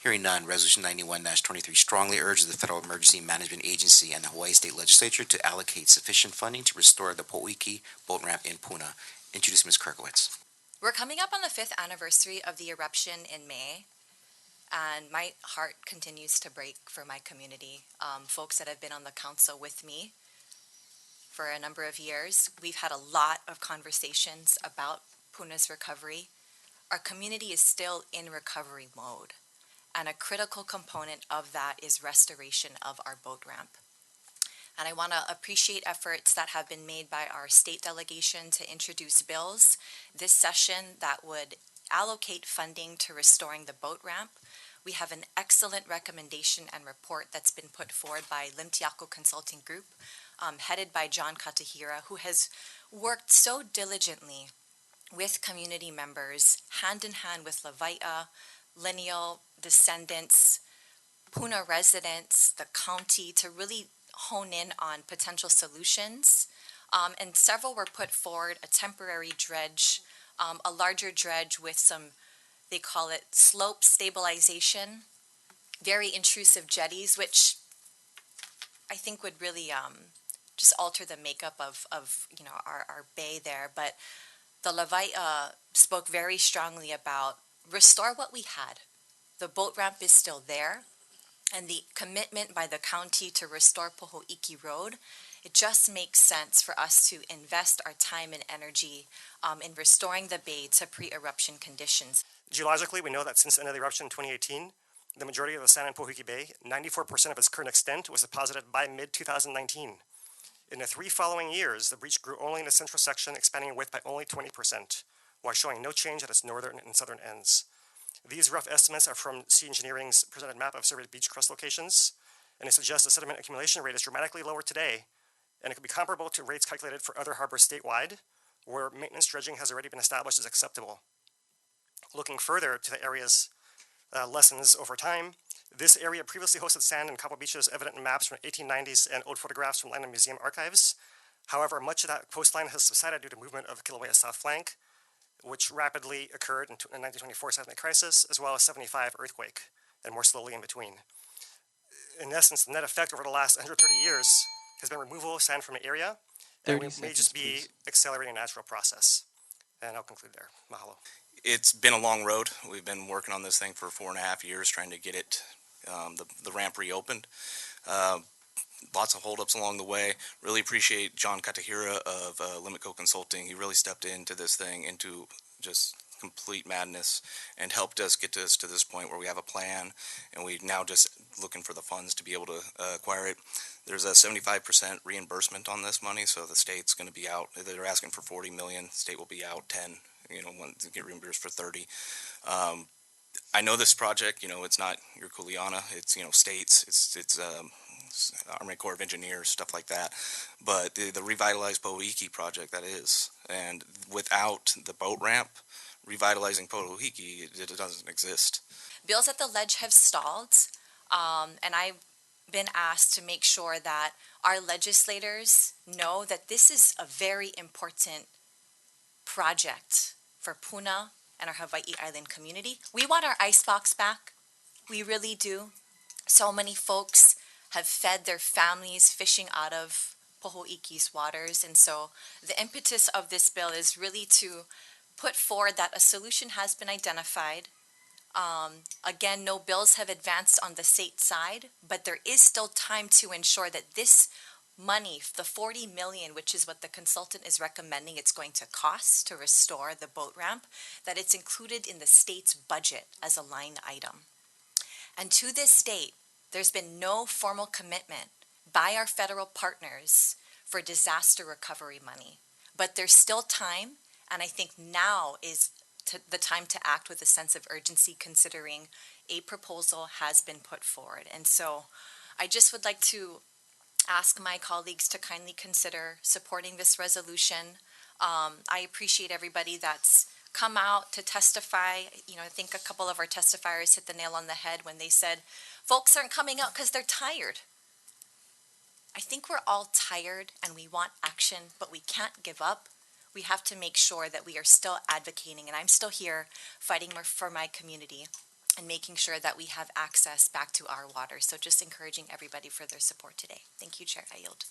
Hearing none, Resolution 91-23 strongly urges the Federal Emergency Management Agency and the Hawaii State Legislature to allocate sufficient funding to restore the Pohoiki boat ramp in Puna. Introduce Ms. Kirkowitz. We're coming up on the 5th anniversary of the eruption in May, and my heart continues to break for my community. Folks that have been on the council with me for a number of years, we've had a lot of conversations about Puna's recovery. Our community is still in recovery mode, and a critical component of that is restoration of our boat ramp. And I want to appreciate efforts that have been made by our state delegation to introduce bills this session that would allocate funding to restoring the boat ramp. We have an excellent recommendation and report that's been put forward by Limtiako Consulting Group, headed by John Katahira, who has worked so diligently with community members, hand in hand with Lawaiʻa, lineal descendants, Puna residents, the county, to really hone in on potential solutions. And several were put forward: a temporary dredge, a larger dredge with some, they call it slope stabilization, very intrusive jetties, which I think would really just alter the makeup of our bay there. But the Lawaiʻa spoke very strongly about restore what we had. The boat ramp is still there, and the commitment by the county to restore Pohoiki Road, it just makes sense for us to invest our time and energy in restoring the bay to pre-eruption conditions. Geologically, we know that since the end of the eruption in 2018, the majority of the sand in Pohoiki Bay, 94% of its current extent, was deposited by mid-2019. In the 3 following years, the breach grew only in the central section, expanding in width by only 20%, while showing no change at its northern and southern ends. These rough estimates are from Sea Engineering's presented map of surveyed beach crust locations, and they suggest the sediment accumulation rate is dramatically lower today, and it could be comparable to rates calculated for other harbors statewide, where maintenance dredging has already been established as acceptable. Looking further to the area's lessons over time, this area previously hosted sand and cobble beaches evident in maps from the 1890s and old photographs from Land and Museum archives. However, much of that coastline has subsided due to movement of the Kilauea South Flank, which rapidly occurred in the 1924 seismic crisis, as well as 75 earthquake, and more slowly in between. In essence, the net effect over the last 130 years has been removal of sand from the area, and we may just be accelerating a natural process. And I'll conclude there. Mahalo. It's been a long road. We've been working on this thing for 4.5 years, trying to get it, the ramp reopened. Lots of holdups along the way. Really appreciate John Katahira of Limitco Consulting. He really stepped into this thing, into just complete madness, and helped us get us to this point where we have a plan, and we're now just looking for the funds to be able to acquire it. There's a 75% reimbursement on this money, so the state's going to be out. They're asking for $40 million. The state will be out 10. To get reimbursed for 30. I know this project. It's not your Kuleana. It's states. It's Army Corps of Engineers, stuff like that. But the revitalized Pohoiki project, that is, and without the boat ramp, revitalizing Pohoiki, it doesn't exist. Bills at the ledge have stalled, and I've been asked to make sure that our legislators know that this is a very important project for Puna and our Hawaii Island community. We want our icebox back. We really do. So many folks have fed their families fishing out of Pohoiki's waters, and so the impetus of this bill is really to put forward that a solution has been identified. Again, no bills have advanced on the state side, but there is still time to ensure that this money, the $40 million, which is what the consultant is recommending it's going to cost to restore the boat ramp, that it's included in the state's budget as a line item. And to this date, there's been no formal commitment by our federal partners for disaster recovery money. But there's still time, and I think now is the time to act with a sense of urgency, considering a proposal has been put forward. And so I just would like to ask my colleagues to kindly consider supporting this resolution. I appreciate everybody that's come out to testify. I think a couple of our testifiers hit the nail on the head when they said, folks aren't coming out because they're tired. I think we're all tired and we want action, but we can't give up. We have to make sure that we are still advocating, and I'm still here fighting for my community. and making sure that we have access back to our water. So just encouraging everybody for their support today. Thank you, Chair. I yield.